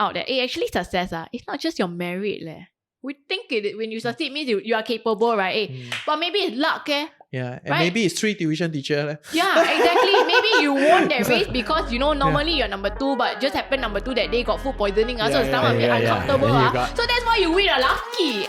out that actually success it's not just your merit We think when you succeed means you are capable, right? But maybe it's luck, Yeah, and right? maybe it's 3 tuition teacher. Yeah, exactly. Maybe you won that race because normally you're number 2, but just happened number 2 that day got food poisoning, so it's a bit uncomfortable. So that's why you win lucky.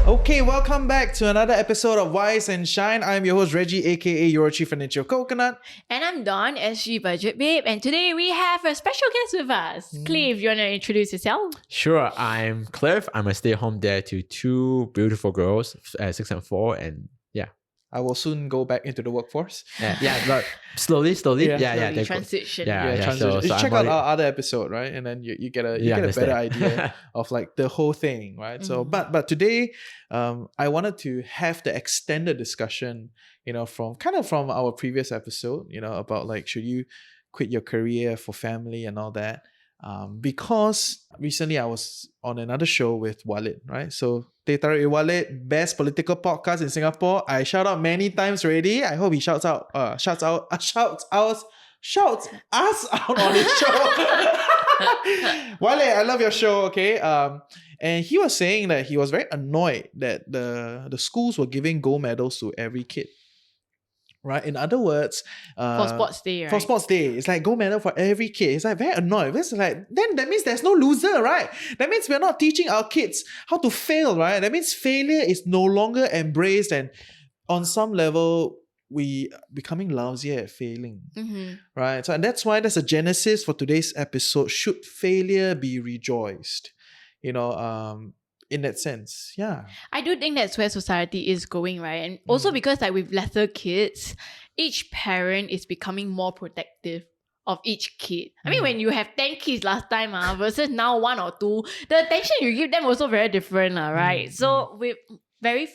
Okay, welcome back to another episode of Wise and Shine. I'm your host Reggie, aka your Chief Financial Coconut. And I'm Dawn, SG Budget Babe. And today we have a special guest with us. Cliff, you want to introduce yourself? Sure, I'm Cliff. I'm a stay-at-home dad to 2 beautiful girls, 6 and 4, and yeah. I will soon go back into the workforce. But slowly. Slowly transition. Transition. So you check out our other episode, right? And then you get a better idea of like the whole thing, right? So, but today, I wanted to have the extended discussion, from our previous episode, about like, should you quit your career for family and all that? Because recently I was on another show with Walid, right? So Teh Tarik Walid, best political podcast in Singapore. I shout out many times already. I hope he shouts us out on his show. Walid, I love your show, okay? And he was saying that he was very annoyed that the schools were giving gold medals to every kid. Right? In other words, for sports day, right? For sports day, it's like gold medal for every kid. It's like very annoying. It's like, then that means there's no loser, right? That means we're not teaching our kids how to fail, right? That means failure is no longer embraced, and on some level, we becoming lousy at failing, right? So, and that's why there's a genesis for today's episode. Should failure be rejoiced? In that sense, yeah. I do think that's where society is going, right? And also because like with lesser kids, each parent is becoming more protective of each kid. I mean, when you have 10 kids last time versus now 1 or 2, the attention you give them also very different, right? So with very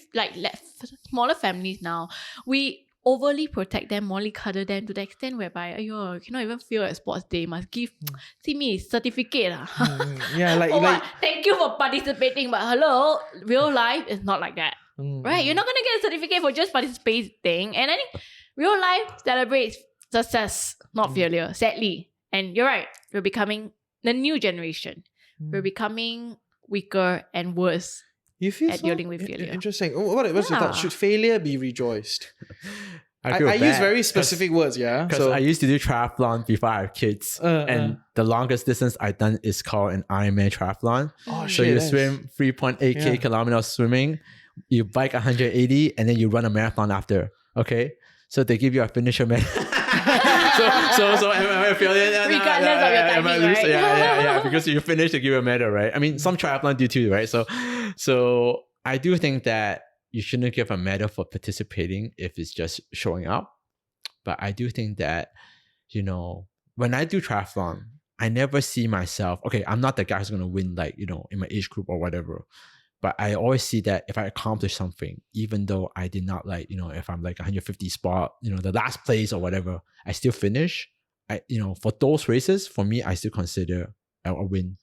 smaller families now, we overly protect them, overly cuddle them to the extent whereby you cannot even fail at sports day, must give see me certificate thank you for participating, but hello, real life is not like that, right? You're not gonna get a certificate for just participating. And I think real life celebrates success, not failure, sadly. And you're right, we're becoming the new generation. We're becoming weaker and worse you feel at dealing with failure. Interesting. What's your thought? Should failure be rejoiced? I use very specific words, Because I used to do triathlon before I have kids. And the longest distance I've done is called an Ironman triathlon. So you swim 3.8k kilometers swimming, you bike 180, and then you run a marathon after. Okay? So they give you a finisher medal. so am I a failure? Regardless of your timing, right? Yeah, because you finish, they give you a medal, right? I mean, some triathlon do too, right? So I do think that you shouldn't give a medal for participating if it's just showing up. But I do think that, when I do triathlon, I never see myself, okay, I'm not the guy who's going to win, like, in my age group or whatever. But I always see that if I accomplish something, even though I did not if I'm like 150 spot, the last place or whatever, I still finish. For those races, for me, I still consider a win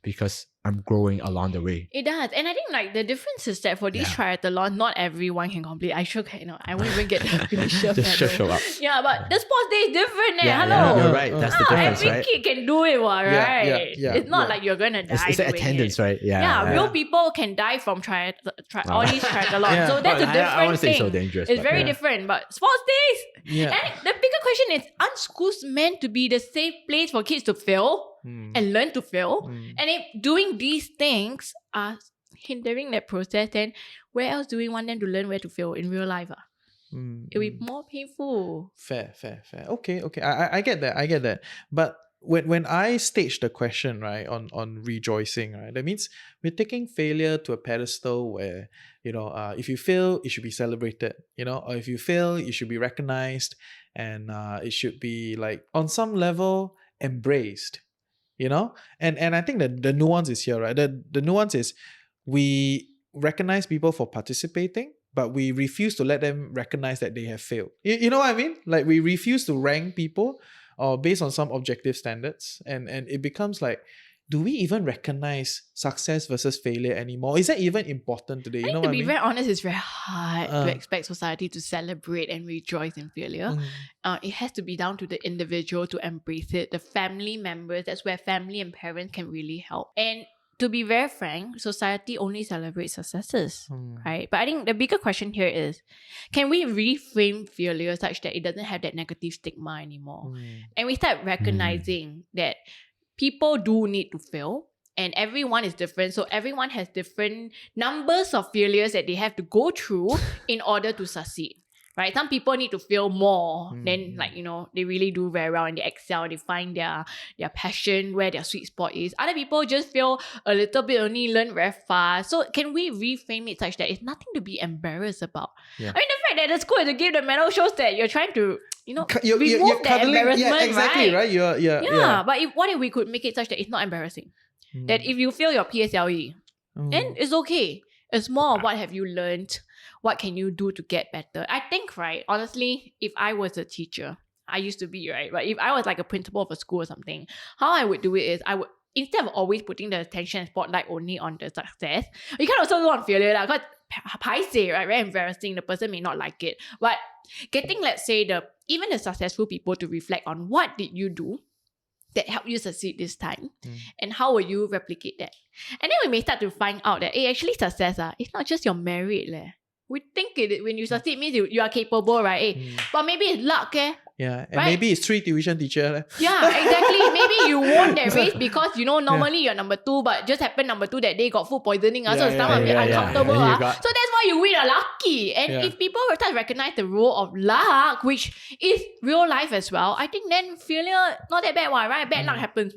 because I'm growing along the way. It does. And I think like the difference is that for these triathlons, not everyone can complete. I won't even get the finisher. Just show up. Yeah, but the sports day is different. Hello. Yeah, you're right. That's the difference, every right? kid can do it, right? It's not like you're going to die. It's the attendance, right? Yeah, real people can die from all these triathlons. So that's a different I wouldn't thing. say so dangerous. It's very different. But sports days, and the bigger question is, aren't schools meant to be the safe place for kids to fail? And learn to fail. And if doing these things are hindering that process, then where else do we want them to learn where to fail in real life? It'll be more painful. Fair. Okay. I get that. But when I stage the question, right, on rejoicing, right, that means we're taking failure to a pedestal where, if you fail, it should be celebrated, or if you fail, it should be recognized, and it should be like on some level embraced. And I think that the nuance is here, right? The nuance is we recognize people for participating, but we refuse to let them recognize that they have failed. You know what I mean? Like we refuse to rank people or based on some objective standards, and it becomes like, do we even recognize success versus failure anymore? Is that even important today? I You think know to what I be mean? very honest, it's very hard Uh. to expect society to celebrate and rejoice in failure. It has to be down to the individual to embrace it. The family members, that's where family and parents can really help. And to be very frank, society only celebrates successes, right? But I think the bigger question here is, can we reframe failure such that it doesn't have that negative stigma anymore? And we start recognizing that people do need to fail, and everyone is different. So everyone has different numbers of failures that they have to go through in order to succeed. Right? Some people need to fail more. Then, they really do very well and they excel. They find their passion, where their sweet spot is. Other people just fail a little bit, only learn very fast. So can we reframe it such that it's nothing to be embarrassed about? Yeah. I mean, the fact that the school has to give the medal shows that you're trying to, remove You're the cuddling, embarrassment, exactly, right? Yeah, but what if we could make it such that it's not embarrassing? That if you fail your PSLE, then it's okay. It's more of what have you learned, what can you do to get better. I think, right, honestly, if I was a teacher, I used to be, right, but if I was like a principal of a school or something, how I would do it is I would, instead of always putting the attention and spotlight only on the success, you can also do on failure, because paiseh, right, very embarrassing, the person may not like it, but getting, let's say, even the successful people to reflect on what did you do that helped you succeed this time, and how will you replicate that? And then we may start to find out that actually success, it's not just your merit. We think when you succeed means you are capable, right? But maybe it's luck. Yeah, and right? maybe it's 3 tuition teacher. Yeah, exactly. Maybe you won that race because, normally you're number 2, but just happened number 2 that day got food poisoning. So it's a bit uncomfortable. So that's why you win a lucky. And if people start to recognize the role of luck, which is real life as well, I think then failure, not that bad one, right? Bad luck happens.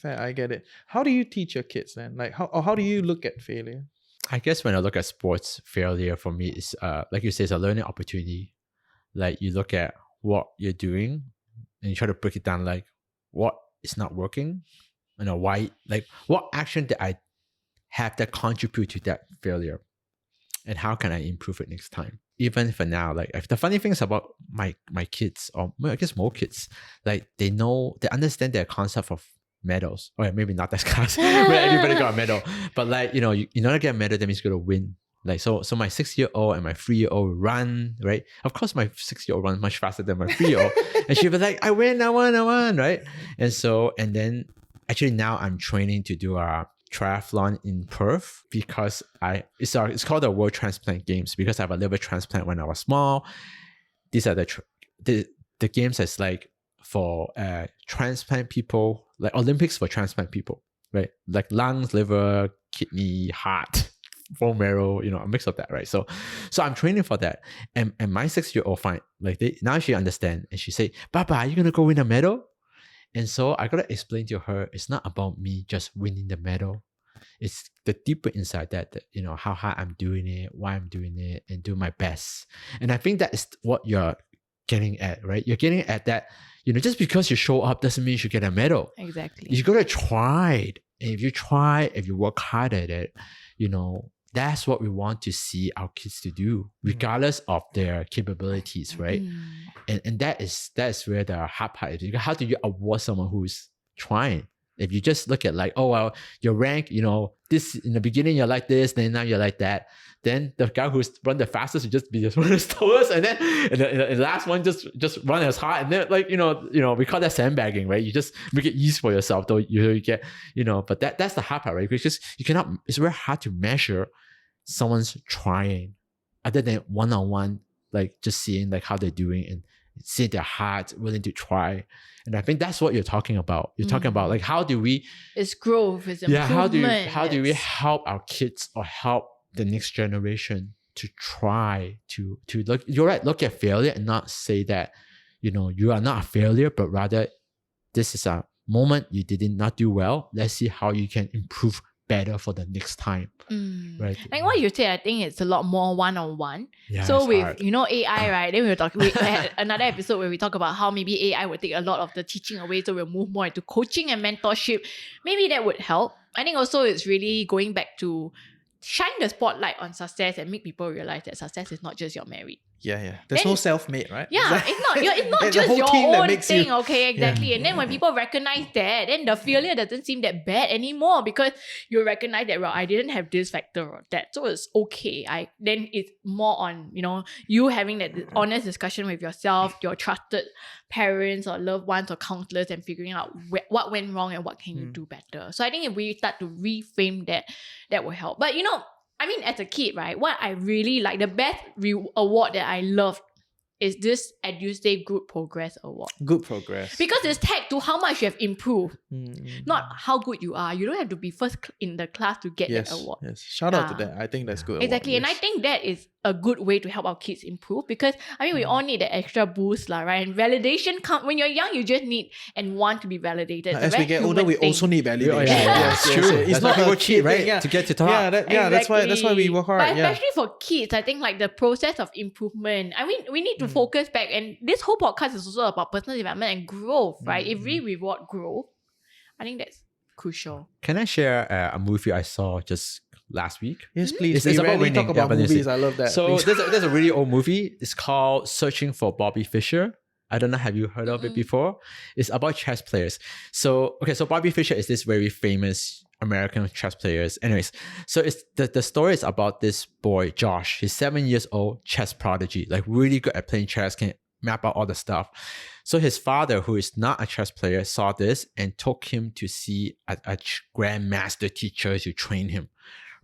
Fair, I get it. How do you teach your kids then? Like, how do you look at failure? I guess when I look at sports, failure for me is, like you say, it's a learning opportunity. Like, you look at what you're doing and you try to break it down, like what is not working, why, like what action that I have that contribute to that failure, and how can I improve it next time. Even for now, like, if the funny things about my kids, or I guess more kids, like they understand their concept of medals. Or maybe not that class where everybody got a medal, but like, in order to get a medal, that means you're gonna win. Like, so my 6-year-old and my 3-year-old run, right? Of course, my 6-year-old runs much faster than my 3-year-old. And she'll be like, I won, right? And then actually now I'm training to do a triathlon in Perth, because it's called the World Transplant Games, because I have a liver transplant when I was small. These are the games that's like for transplant people, like Olympics for transplant people, right? Like lungs, liver, kidney, heart, bone marrow, a mix of that, right? So I'm training for that, and my 6-year-old now she understand, and she say, Papa, are you gonna go win a medal? And so I gotta explain to her, it's not about me just winning the medal. It's the deeper inside that how hard I'm doing it, why I'm doing it, and do my best. And I think that is what you're getting at, right? You're getting at that, just because you show up doesn't mean you should get a medal. Exactly. You gotta try it. And if you work hard at it, that's what we want to see our kids to do, regardless of their capabilities, right? And that is where the hard part is. How do you award someone who's trying? If you just look at like, oh well, your rank, this in the beginning you're like this, then now you're like that. Then the guy who's run the fastest will just be the one the slowest, and then the last one just run as hard, and then like we call that sandbagging, right? You just make it easy for yourself, though you get but that's the hard part, right? Because you cannot. It's very hard to measure someone's trying, other than one-on-one, like just seeing like how they're doing and seeing their heart willing to try. And I think that's what you're talking about. You're talking about like, how do we? It's growth, it's improvement. How do we help our kids or help the next generation to try to look? You're right. Look at failure and not say that you are not a failure, but rather this is a moment you did not do well. Let's see how you can improve better for the next time. Right? Like what you said, I think it's a lot more one-on-one. Yeah, so with hard. AI, right? Then we had another episode where we talk about how maybe AI would take a lot of the teaching away, so we'll move more into coaching and mentorship. Maybe that would help. I think also it's really going back to shine the spotlight on success and make people realize that success is not just your merit. Yeah. There's Then- no self-made, right? Yeah, it's not The just whole your thing that own makes thing, you- okay, exactly. And then when people recognize that, then the failure doesn't seem that bad anymore because you recognize that, well, I didn't have this factor or that, so it's okay. Then it's more on, you having that honest discussion with yourself, your trusted parents or loved ones or counselors, and figuring out what went wrong and what can you do better. So I think if we start to reframe that will help. But as a kid, right, what I really like, the best award that I loved is this EduSave Good Progress Award. Good progress. Because it's tagged to how much you have improved, Mm. not how good you are. You don't have to be first in the class to get that award. Yes. Shout out to Yeah. that. I think that's good. Exactly. Award, And I yes. think that is a good way to help our kids improve because, we all need that extra boost, right? And validation, when you're young, you just need and want to be validated. It's a As we very get older, human we thing. also need validation. It's true. It's That's not why people a cheat, kid right? thing, yeah. To get to top. That's why we work hard. But Yeah. especially for kids, I think like the process of improvement. We need to focus back, and this whole podcast is also about personal development and growth, right? If we reward growth, I think that's crucial. Can I share a movie I saw just last week? Yes, please. It's We about rarely winning. talk Yeah, about but movies. I love that. So Please. there's a really old movie. It's called Searching for Bobby Fischer. I don't know, have you heard of it before? It's about chess players. So Bobby Fischer is this very famous American chess players. Anyways, so it's the story is about this boy, Josh. He's 7 years old, chess prodigy, like really good at playing chess, can map out all the stuff. So his father, who is not a chess player, saw this and took him to see a grandmaster teacher to train him,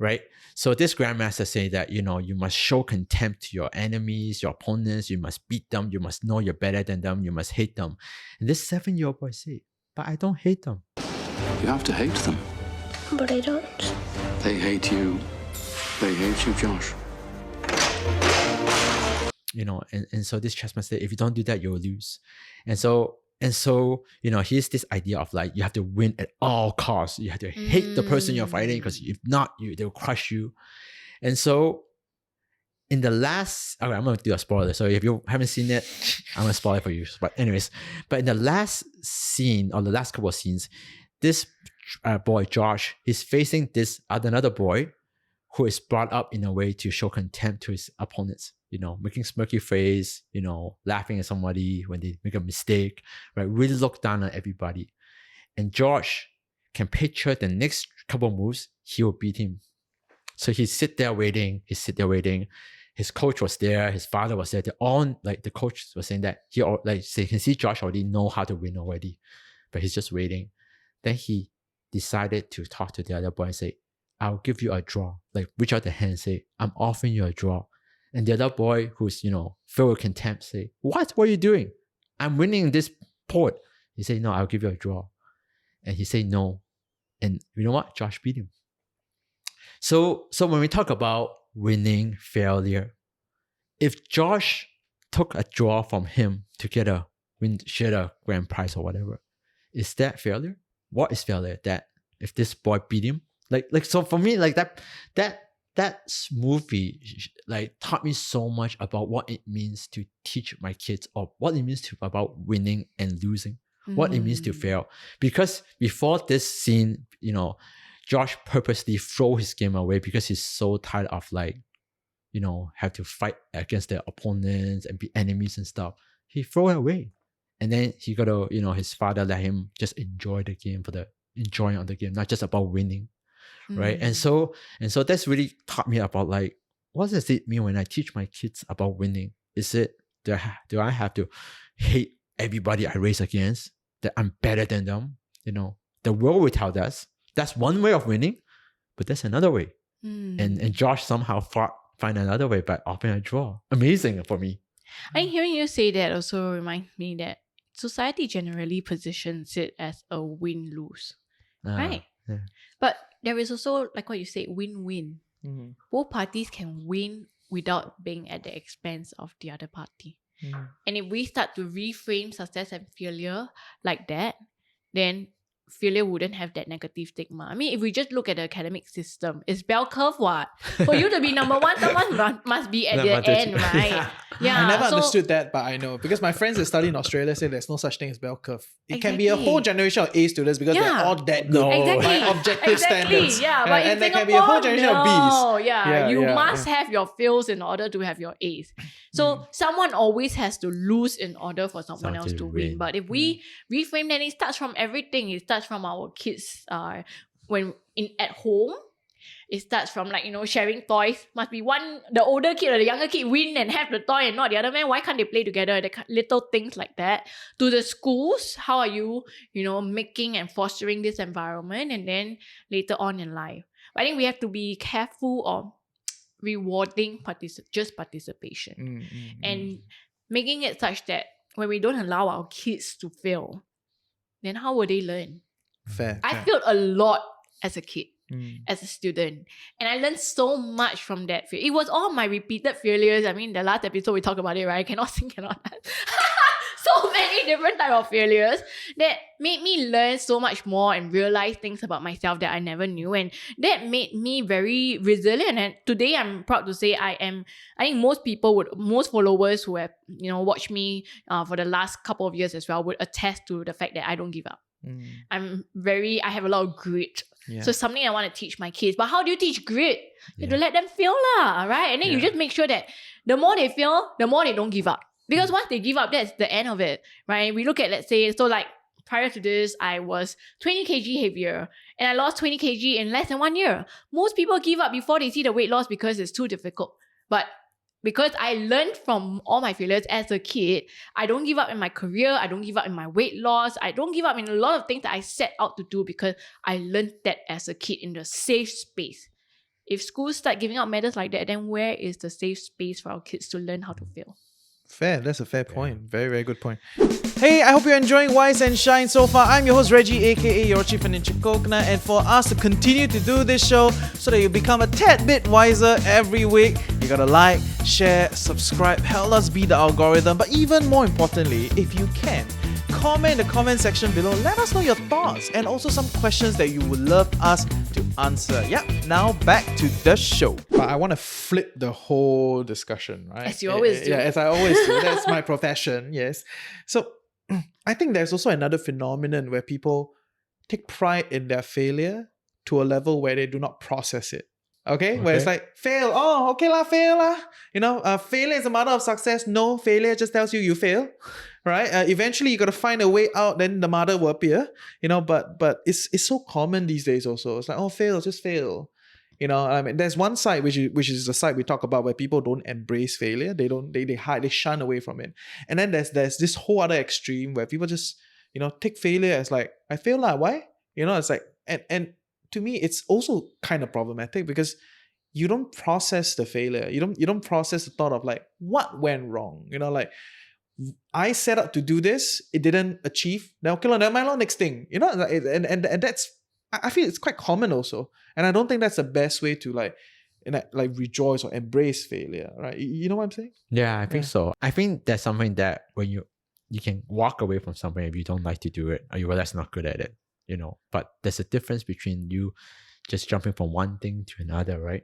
right? So this grandmaster say that, you must show contempt to your enemies, your opponents, you must beat them, you must know you're better than them, you must hate them. And this 7-year-old boy say, but I don't hate them. You have to hate them. But I don't. They hate you. They hate you, Josh. And so this chess master, if you don't do that, you'll lose. And so, here's this idea of like, you have to win at all costs. You have to hate the person you're fighting because if not, they'll crush you. And so in the last, okay, I'm going to do a spoiler. So if you haven't seen it, I'm going to spoil it for you. But anyways, in the last scene or the last couple of scenes, this boy, Josh, he's facing another boy who is brought up in a way to show contempt to his opponents, making smirky face, laughing at somebody when they make a mistake, right? Really look down on everybody. And Josh can picture the next couple of moves, he will beat him. So he sit there waiting. His coach was there. His father was there. The coach was saying that he can see Josh already know how to win already, but he's just waiting. Then he decided to talk to the other boy and say, I'll give you a draw. Like reach out the hand and say, I'm offering you a draw. And the other boy who's, filled with contempt say, What are you doing? I'm winning this port. He said, no, I'll give you a draw. And he said no. And you know what? Josh beat him. So when we talk about winning failure, if Josh took a draw from him to get share a grand prize or whatever, is that failure? What is failure? That if this boy beat him, so for me, like that movie taught me so much about what it means to teach my kids, or what it means about winning and losing, what it means to fail. Because before this scene, Josh purposely throw his game away because he's so tired of have to fight against their opponents and be enemies and stuff. He throw it away. And then he got to, his father let him just enjoy the game for the enjoying of the game, not just about winning. Right. And so that's really taught me about what does it mean when I teach my kids about winning? Is it, do I have to hate everybody I race against, that I'm better than them? The world will tell us that's one way of winning, but there's another way. And Josh somehow find another way by offering a draw. Amazing for me. I think hearing you say that also reminds me that society generally positions it as a win-lose, right? Yeah. But there is also, like what you said, win-win. Mhm. Both parties can win without being at the expense of the other party. Mhm. And if we start to reframe success and failure like that, then failure wouldn't have that negative stigma. I mean, if we just look at the academic system, it's bell curve what? For you to be number one, someone must be at the end, right? Yeah. I never so- understood that, but I know because my friends that study in Australia say there's no such thing as bell curve. It can be a whole generation of A students because they're all that good No. Exactly. by objective standards. Yeah, but in and there Singapore, can be a whole generation of Bs. you must have your fails in order to have your A's. So someone always has to lose in order for someone else to win. But if we reframe, then it starts from everything. It starts from our kids at home. It starts from sharing toys. Must be the older kid or the younger kid win and have the toy and not the other man. Why can't they play together? The little things like that. To the schools, how are you, making and fostering this environment? And then later on in life. But I think we have to be careful of rewarding participation and making it such that when we don't allow our kids to fail, then how will they learn? Fair. I failed a lot as a kid. As a student, and I learned so much from that. It was all my repeated failures. I mean, the last episode we talked about it, right? Cannot sing, cannot dance. So many different type of failures that made me learn so much more and realize things about myself that I never knew, and that made me very resilient. And today, I'm proud to say I think most followers who have watched me for the last couple of years as well would attest to the fact that I don't give up. I have a lot of grit. Yeah. So something I want to teach my kids. But how do you teach grit? You have to let them fail lah, right? And then you just make sure that the more they fail, the more they don't give up. Because once they give up, that's the end of it, right? We look at, let's say, so like prior to this, I was 20 kg heavier and I lost 20 kg in less than 1 year. Most people give up before they see the weight loss because it's too difficult. But because I learned from all my failures as a kid, I don't give up in my career, I don't give up in my weight loss, I don't give up in a lot of things that I set out to do because I learned that as a kid in the safe space. If schools start giving out medals like that, then where is the safe space for our kids to learn how to fail? Fair, that's a fair point. Very, very good point. Hey, I hope you're enjoying Wise and Shine so far. I'm your host Reggie, aka your Chief Financial Coconut, and for us to continue to do this show so that you become a tad bit wiser every week, you gotta like, share, subscribe, help us beat the algorithm, but even more importantly, if you can, comment in the comment section below. Let us know your thoughts and also some questions that you would love us to answer. Yep, now back to the show. But I want to flip the whole discussion, right? As you always do. Yeah, as I always do. That's my profession, yes. So I think there's also another phenomenon where people take pride in their failure to a level where they do not process it. Okay? Where it's like, fail. Oh, okay lah, fail lah. Failure is a mother of success. No, failure just tells you fail. Right? Eventually, you got to find a way out, then the mother will appear. But it's so common these days also. It's like, oh, fail, just fail. I mean, there's one side which is the side we talk about where people don't embrace failure. They hide, they shun away from it. And then there's this whole other extreme where people just, take failure as like, I fail lah, why? It's like, and to me, it's also kind of problematic because you don't process the failure. You don't process the thought of like, what went wrong? Like, I set out to do this, it didn't achieve. Now, okay, never mind, next thing. And that's, I feel it's quite common also. And I don't think that's the best way to like rejoice or embrace failure, right? You know what I'm saying? Yeah, I think so. I think that's something that when you can walk away from something if you don't like to do it or you realize not good at it, But there's a difference between you just jumping from one thing to another, right?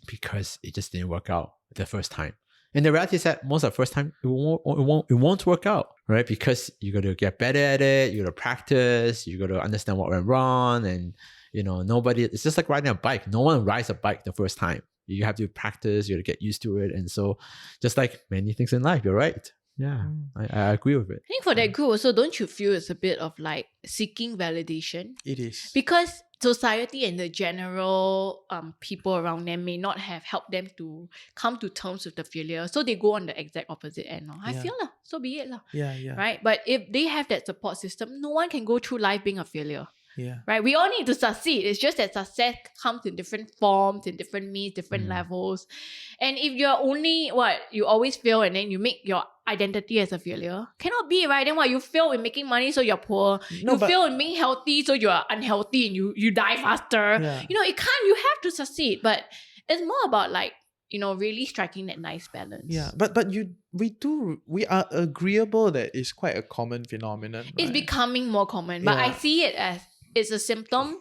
Because it just didn't work out the first time. And the reality is that most of the first time, it won't work out, right? Because you got to get better at it, you got to practice, you got to understand what went wrong, and it's just like riding a bike. No one rides a bike the first time. You have to practice, you got to get used to it, and so just like many things in life, you're right. Yeah, I agree with it. I think for that group also, don't you feel it's a bit of like seeking validation? It is. Because society and the general people around them may not have helped them to come to terms with the failure. So they go on the exact opposite end. I feel lah, so be it lah. Yeah. Right? But if they have that support system, no one can go through life being a failure. Yeah. Right? We all need to succeed. It's just that success comes in different forms, in different means, different levels. And if you're only, you always fail and then you make your identity as a failure, cannot be, right? Then you fail in making money, so you're poor. You fail in being healthy, so you're unhealthy and you die faster. Yeah. It can't, you have to succeed. But it's more about like really striking that nice balance. Yeah, but we are agreeable that it's quite a common phenomenon. It's right? becoming more common, but I Yeah. see it as it's a symptom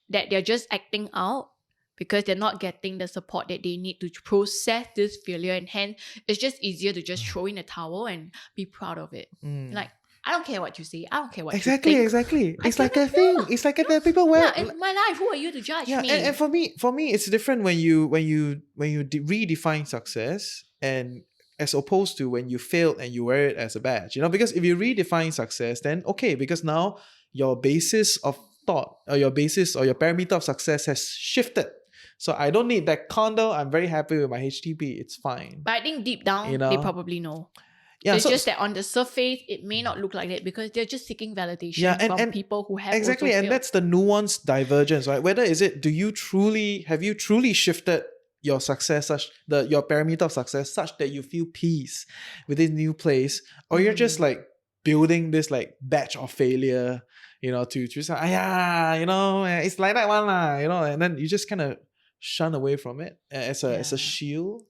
that they're just acting out because they're not getting the support that they need to process this failure, and hence it's just easier to just throw in a towel and be proud of it. Mm. Like, I don't care what you say, I don't care what Exactly, you think. exactly. I It's like a cannot thing. know. It's like a people wear. Yeah, it's my life. Who are you to judge Yeah, me? and for me, it's different when you redefine success, and as opposed to when you failed and you wear it as a badge. Because if you redefine success, then okay, because now your basis of thought or your parameter of success has shifted. So I don't need that condo. I'm very happy with my HDB. It's fine. But I think deep down, You they know? probably know. Yeah, It's so just that on the surface, it may not look like that because they're just seeking validation Yeah, from and people who have exactly, also and failed. that's the nuanced divergence, right? Whether have you truly shifted your success your parameter of success such that you feel peace with this new place, or you're just like building this like batch of failure, to just it's like that one lah, and then you just kind of shun away from it as a Yeah. shield.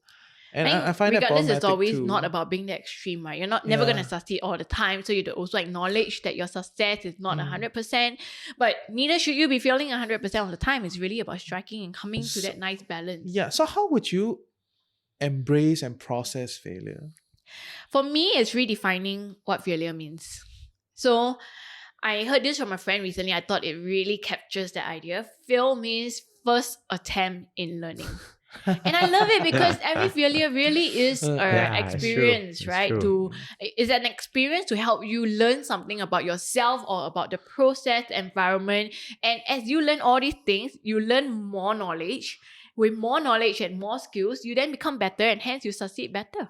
And think I find that regardless, problematic it's always too. not about being the extreme, right? You're never Yeah. gonna succeed all the time, so you also acknowledge that your success is not Mm. 100%, but neither should you be failing 100% of the time. It's really about striking and coming to that nice balance. Yeah. So how would you embrace and process failure? For me, it's redefining what failure means. So I heard this from a friend recently. I thought it really captures the idea. Fail means first attempt in learning. And I love it because every failure really is an Yeah, it's true. experience, It's right? true. It's an experience to help you learn something about yourself or about the process, environment. And as you learn all these things, you learn more knowledge. With more knowledge and more skills, you then become better and hence you succeed better.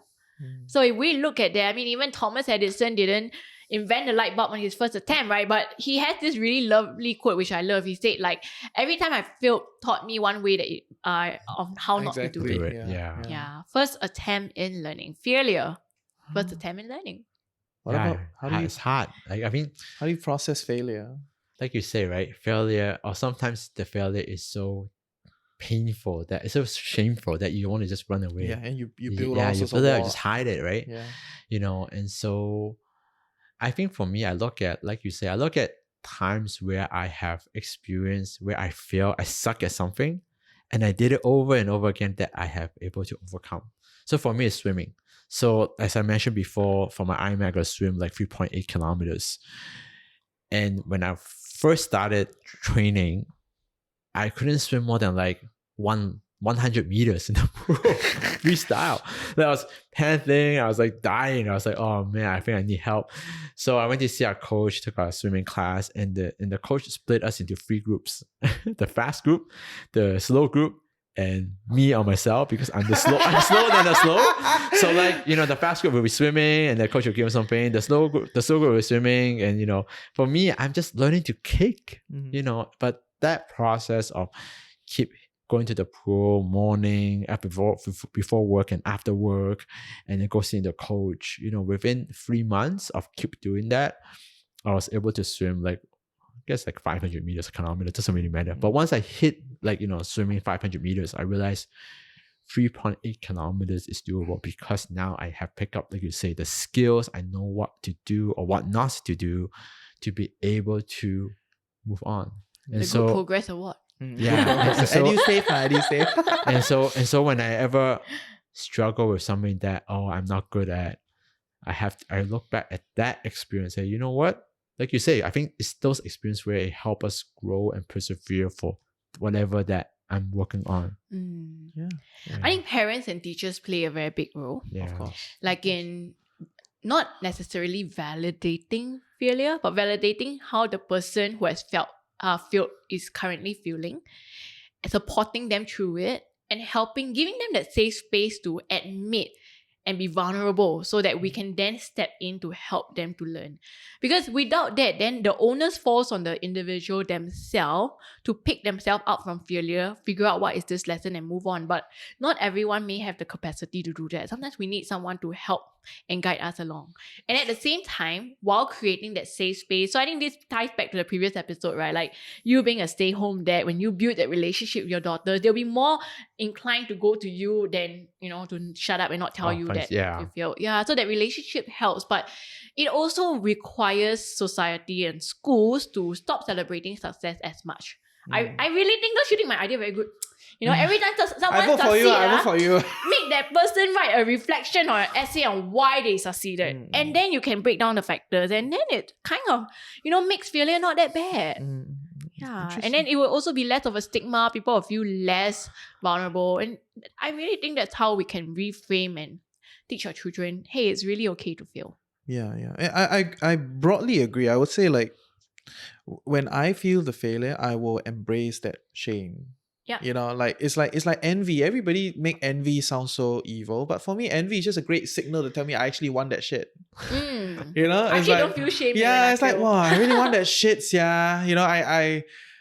So if we look at that, even Thomas Edison didn't invent the light bulb on his first attempt, right? But he has this really lovely quote, which I love. He said, like, every time I failed taught me one way that of how not to do Exactly. it. Do it. Yeah. Yeah. First attempt in learning. Failure. First attempt in learning. What about how do It's hard. you process failure? Like you say, right? Failure, or sometimes the failure is so painful that it's so shameful that you want to just run away. Yeah, and you build all you sorts build of it, walls. just hide it, right? Yeah. And so I think for me, I look at times where I have experienced where I fail, I suck at something, and I did it over and over again that I have able to overcome. So for me, it's swimming. So as I mentioned before, for my Ironman, I got to swim like 3.8 kilometers. And when I first started training, I couldn't swim more than like 100 meters in the pool, freestyle. I was panting, I was like dying. I was like, oh man, I think I need help. So I went to see our coach, took our swimming class, and the coach split us into 3 groups: the fast group, the slow group, and me or myself, because I'm slower than the slow. So like, the fast group will be swimming and the coach will give us something. The slow group will be swimming. And for me, I'm just learning to kick, but that process of keep going to the pool morning, before work and after work, and then go see the coach, within 3 months of keep doing that, I was able to swim like 500 meters, a kilometer, doesn't really matter. But once I hit swimming 500 meters, I realized 3.8 kilometers is doable because now I have picked up, like you say, the skills. I know what to do or what not to do to be able to move on. And The so Good Progress Award. yeah, And you save. and so when I ever struggle with something that I'm not good at, I look back at that experience and say, you know what? Like you say, I think it's those experiences where it help us grow and persevere for whatever that I'm working on. Yeah. I think parents and teachers play a very big role. Yeah. Of course. Like in not necessarily validating failure, but validating how the person who has failed is currently feeling, supporting them through it, and giving them that safe space to admit and be vulnerable so that we can then step in to help them to learn. Because without that, then the onus falls on the individual themselves to pick themselves up from failure, figure out what is this lesson and move on. But not everyone may have the capacity to do that. Sometimes we need someone to help and guide us along. And at the same time, while creating that safe space, so I think this ties back to the previous episode, right? Like you being a stay-home dad, when you build that relationship with your daughters, they'll be more inclined to go to you than, to shut up and not tell you thanks, that yeah. you feel. Yeah, so that relationship helps. But it also requires society and schools to stop celebrating success as much. I really think that's shooting my idea very good. Every time someone I vote for you. I vote for you. make that person write a reflection or an essay on why they succeeded. And then you can break down the factors. And then it kind of, makes failure not that bad. Yeah. And then it will also be less of a stigma. People will feel less vulnerable. And I really think that's how we can reframe and teach our children, hey, it's really okay to fail. Yeah. I broadly agree. I would say like when I feel the failure, I will embrace that shame. Yeah. It's like envy. Everybody make envy sound so evil, but for me, envy is just a great signal to tell me I actually want that shit. I it's actually like, don't feel shame. yeah, it's like, wow, I really want that shit. Yeah,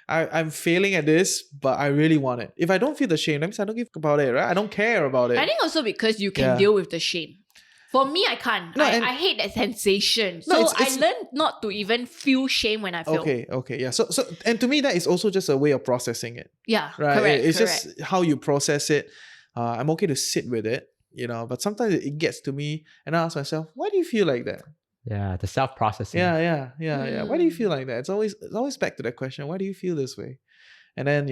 I'm failing at this, but I really want it. If I don't feel the shame, that means I don't give about it, right? I don't care about it. I think also because you can deal with the shame. For me, I can't. No, I hate that sensation. No, So I learned not to even feel shame when I fail. Okay, yeah. So and to me, that is also just a way of processing it. Yeah, Right. correct. It's just how you process it. I'm okay to sit with it, but sometimes it gets to me and I ask myself, why do you feel like that? Yeah, the self-processing. Yeah. Why do you feel like that? It's always back to that question. Why do you feel this way? And then,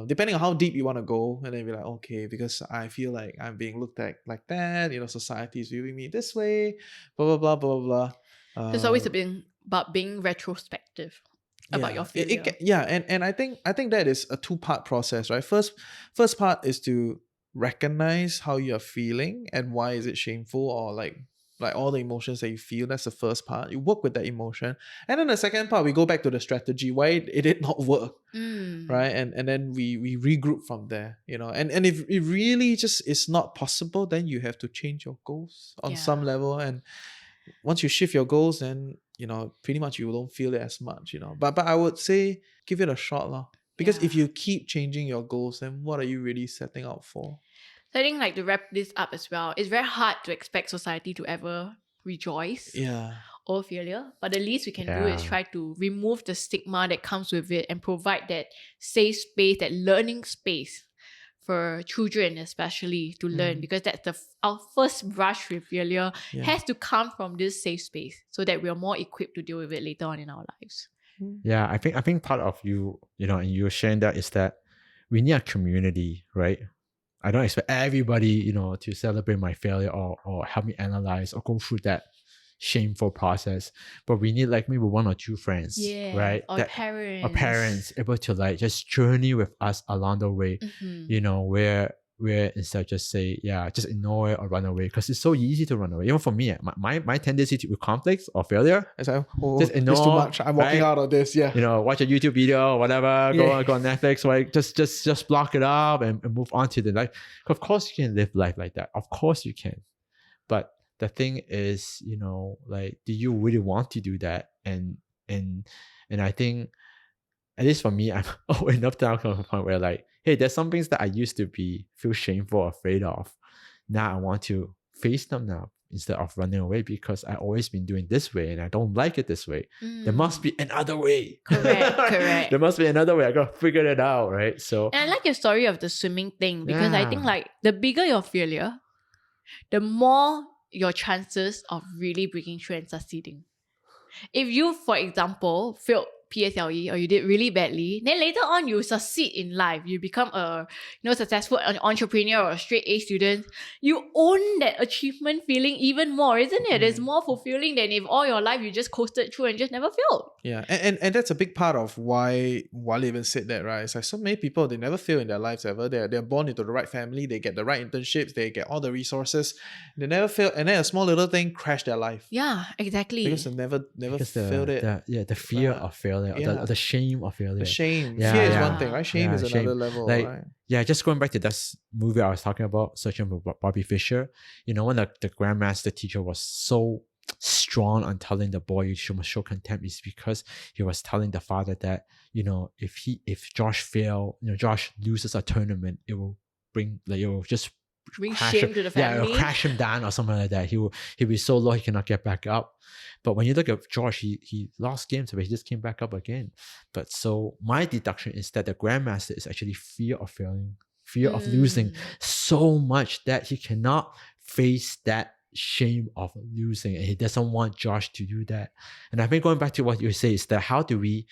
depending on how deep you want to go, and then be like, okay, because I feel like I'm being looked at like that, society is viewing me this way, blah, blah, blah, blah, blah. It's always about being retrospective about your failure. And I think that is a two-part process, right? First part is to recognize how you're feeling and why is it shameful, or like all the emotions that you feel. That's the first part. You work with that emotion. And then the second part, we go back to the strategy. Why it did not work, right? And then we regroup from there, And if it really just is not possible, then you have to change your goals on some level. And once you shift your goals, then, pretty much you don't feel it as much, But I would say give it a shot, lah. Because if you keep changing your goals, then what are you really setting out for? So I think to wrap this up as well, it's very hard to expect society to ever rejoice over failure. But the least we can do is try to remove the stigma that comes with it and provide that safe space, that learning space for children especially to learn, because that's our first brush with failure has to come from this safe space so that we are more equipped to deal with it later on in our lives. Yeah, I think part of you, and you sharing that is that we need a community, right? I don't expect everybody, to celebrate my failure or help me analyze or go through that shameful process. But we need like maybe one or two friends, right? Or parents. Or parents able to just journey with us along the way, where instead of just say, just ignore it or run away, because it's so easy to run away. Even for me, my tendency with conflicts or failure, it's like, just ignore, it's too much. I'm walking out of this. Yeah. Watch a YouTube video or whatever, go on Netflix, right? Just block it up and move on to the life. Of course you can live life like that. Of course you can. But the thing is, do you really want to do that? And I think, at least for me, I'm old enough to come to a point where hey, there's some things that I used to feel shameful or afraid of. Now I want to face them now instead of running away, because I've always been doing this way and I don't like it this way. There must be another way. Correct. There must be another way. I gotta figure it out, right? So, and I like your story of the swimming thing, because I think the bigger your failure, the more your chances of really breaking through and succeeding. If you, for example, failed PSLE or you did really badly, then later on you succeed in life, you become a successful entrepreneur or a straight A student, you own that achievement feeling even more, isn't it? It's more fulfilling than if all your life you just coasted through and just never failed. Yeah, and that's a big part of why Wally even said that, right? It's like so many people, they never fail in their lives ever. They're born into the right family, they get the right internships, they get all the resources, they never fail, and then a small little thing crashed their life. Yeah, exactly. Because they never failed it. The fear of failure, or the shame of failure. The shame. Fear is one thing, right? Shame is another level, right? Yeah, just going back to this movie I was talking about, Searching for Bobby Fischer, when the grandmaster teacher was so strong on telling the boy you must show contempt, is because he was telling the father that, if Josh Josh loses a tournament, it will just Bring shame to the Yeah, family. or crash him down or something like that. He'll be so low he cannot get back up. But when you look at George, he lost games, but he just came back up again. But so my deduction is that the grandmaster is actually fear of failing, fear of losing so much that he cannot face that shame of losing, and he doesn't want Josh to do that. And I think going back to what you say is that how do we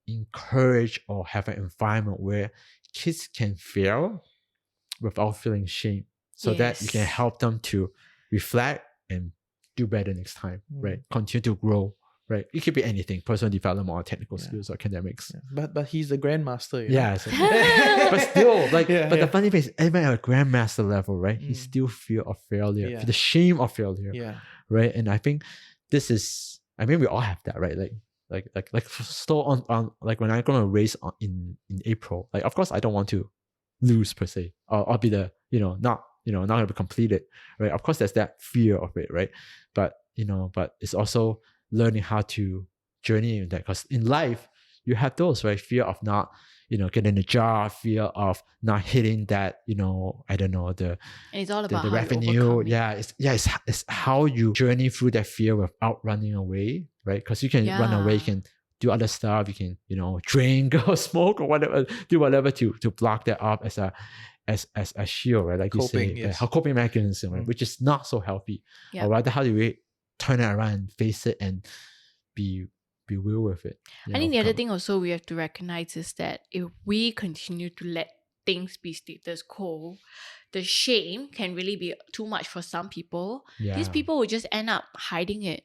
encourage or have an environment where kids can fail without feeling shame, so that you can Yes. help them to reflect and do better next time, right? Continue to grow, right? It could be anything, personal development or technical skills or academics. Yeah. But he's the grandmaster. You know? Yeah, so- but still, like, Yeah, but yeah. the funny thing is, even at a grandmaster level, right? He still fear of failure, Yeah. the shame of failure, Yeah. right? And I think this is, I mean, we all have that, right? Like so on like when I'm gonna race in April, like of course I don't want to lose per se, or I'll be the not gonna be completed, right? Of course there's that fear of it, right? But but it's also learning how to journey in that, because in life you have those, right? Fear of not getting a job, fear of not hitting that I don't know, the And it's all about the how you revenue. overcome it. It's how you journey through that fear without running away, right? Because you can run away, you can do other stuff, you can drink or smoke or whatever, do whatever to block that up as a shield, right? Like Coping, you say, yes. how coping mechanism, right? Which is not so healthy. Yeah. Or rather, how do we turn it around and face it and be real with it? I think the other overcome it. thing also we have to recognize is that if we continue to let things be status quo, the shame can really be too much for some people. These Yeah. people will just end up hiding it.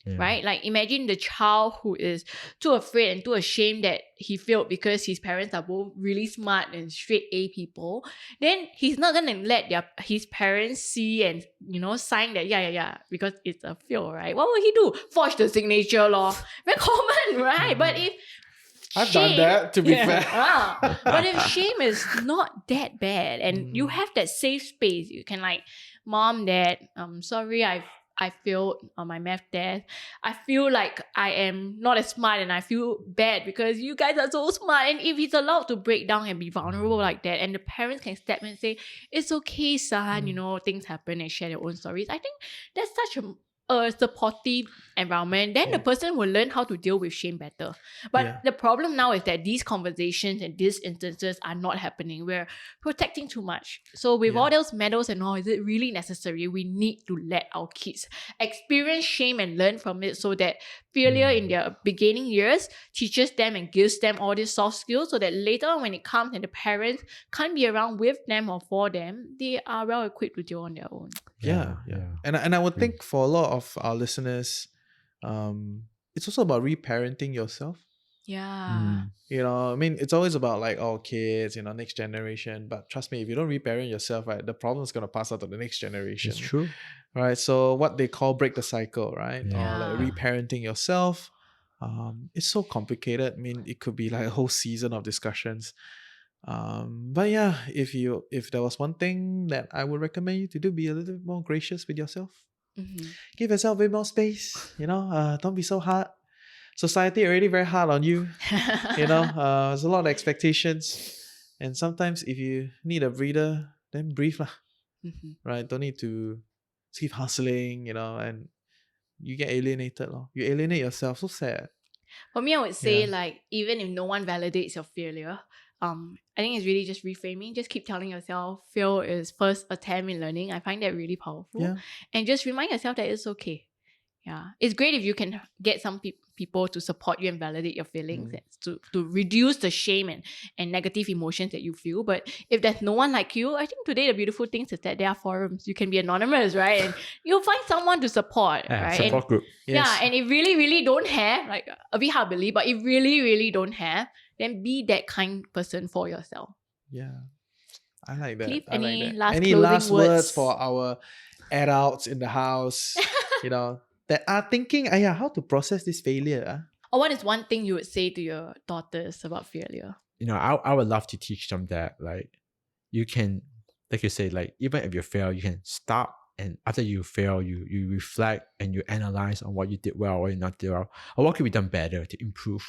Yeah. Right? Like imagine the child who is too afraid and too ashamed that he failed because his parents are both really smart and straight A people. Then he's not gonna let his parents see and sign that yeah because it's a fail, right? What will he do? Forge the signature law. Very common, right? But if I've done that, to be fair. But if shame is not that bad and you have that safe space, you can like, Mom, Dad, I'm sorry I failed on my math test. I feel like I am not as smart and I feel bad because you guys are so smart. And if he's allowed to break down and be vulnerable like that, and the parents can step in and say, it's okay, son, things happen, and share their own stories. I think that's such a supportive environment. Then the person will learn how to deal with shame better. But the problem now is that these conversations and these instances are not happening. We're protecting too much. So with all those medals and all, is it really necessary? We need to let our kids experience shame and learn from it, so that failure in their beginning years teaches them and gives them all these soft skills, so that later on when it comes and the parents can't be around with them or for them, they are well equipped to deal on their own. Yeah. And I would think for a lot of our listeners, it's also about reparenting yourself. Yeah. I mean, it's always about like, kids, next generation. But trust me, if you don't reparent yourself, right, the problem is going to pass out to the next generation. It's true. Right? So what they call break the cycle, right? Yeah. Or like reparenting yourself. It's so complicated. I mean, it could be like a whole season of discussions. But yeah, if there was one thing that I would recommend you to do, be a little bit more gracious with yourself. Give yourself a bit more space. Don't be so hard. Society already very hard on you. There's a lot of expectations, and sometimes if you need a breather, then breathe lah. Right? Don't need to keep hustling. And you get alienated, lor. You alienate yourself. So sad. For me, I would say like, even if no one validates your failure, I think it's really just reframing. Just keep telling yourself fail is first attempt in learning. I find that really powerful. Yeah. And just remind yourself that it's okay. Yeah. It's great if you can get some people to support you and validate your feelings, and to reduce the shame and negative emotions that you feel. But if there's no one like you, I think today the beautiful thing is that there are forums. You can be anonymous, right? And you'll find someone to support, right? Support group. Yes. Yeah, and if really, really don't have, like a bit hard to believe, but if really, really don't have, then be that kind person for yourself. Yeah. I like that. Cliff, I like any that. last Any closing last words words? for our adults in the house, that are thinking, how to process this failure? Or what is one thing you would say to your daughters about failure? I would love to teach them that, like, you can, like you say, like, even if you fail, you can stop, and after you fail, you reflect and you analyze on what you did well or you not did well, or what could be done better to improve,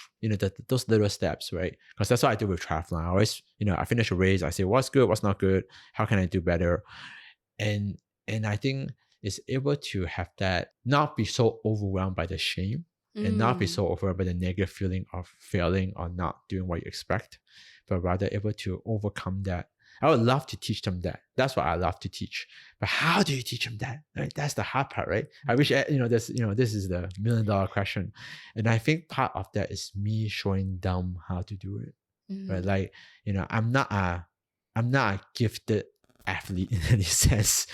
those little steps, right? Because that's what I do with triathlon. I always, I finish a race, I say, what's good, what's not good, how can I do better? and I think is able to have that, not be so overwhelmed by the shame and not be so overwhelmed by the negative feeling of failing or not doing what you expect, but rather able to overcome that. I would love to teach them that. That's what I love to teach. But how do you teach them that? Right? That's the hard part, right? I wish, this is the $1 million question. And I think part of that is me showing them how to do it. Right? Like, I'm not a gifted athlete in any sense,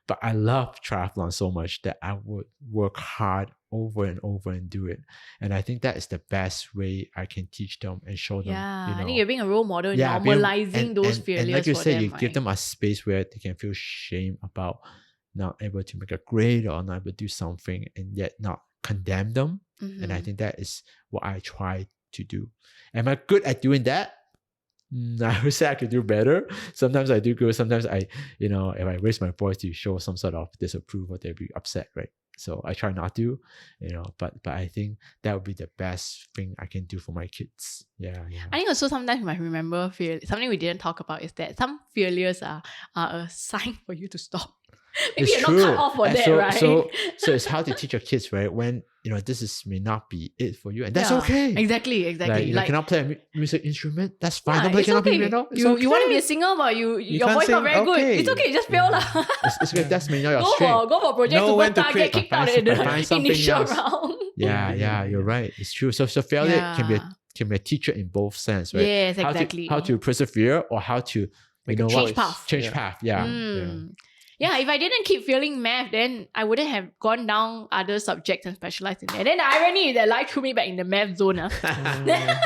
but I love triathlon so much that I would work hard over and over and do it. And I think that is the best way I can teach them and show them. I think you're being a role model, Yeah, normalizing those failures. And like you for said, them, you give them a space where they can feel shame about not able to make a grade or not able to do something, and yet not condemn them. And I think that is what I try to do. Am I good at doing that? I would say I could do better. Sometimes I do good. Sometimes I, if I raise my voice to show some sort of disapproval, they'll be upset, right? So I try not to, but I think that would be the best thing I can do for my kids. Yeah. I think also sometimes you might remember something we didn't talk about is that some failures are a sign for you to stop. Maybe It's you're not cut off for that, right? So it's how to teach your kids, right? When this may not be it for you, and that's okay. Exactly. Like, you cannot play a music instrument. That's fine. Nobody it's cannot okay. be piano. You want to be a singer, but your can't voice not sing, very good. okay. It's okay. Just fail lah. It's okay. That's not your strength. Go for project Know when to superstar, quit. get kicked out in Find the something initial else. round. Yeah, you're right. It's true. So failure can be a teacher in both sense, right? Yes, exactly. How to persevere or how to Change path. Change path. Yeah. Yeah, if I didn't keep failing math, then I wouldn't have gone down other subjects and specialized in there. Then the irony is that life threw me back in the math zone. Yeah,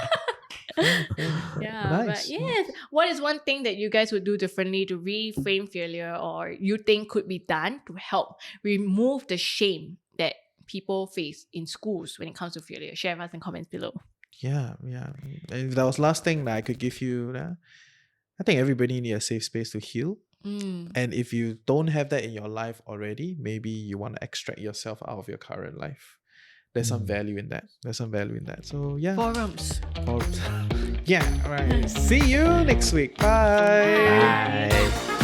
Nice. but yes, what is one thing that you guys would do differently to reframe failure, or you think could be done to help remove the shame that people face in schools when it comes to failure? Share with us in comments below. Yeah. And if that was last thing that I could give you, I think everybody needs a safe space to heal. And if you don't have that in your life already, maybe you want to extract yourself out of your current life. There's some value in that. So yeah. Forums. Yeah. All right. See you next week. Bye. Bye.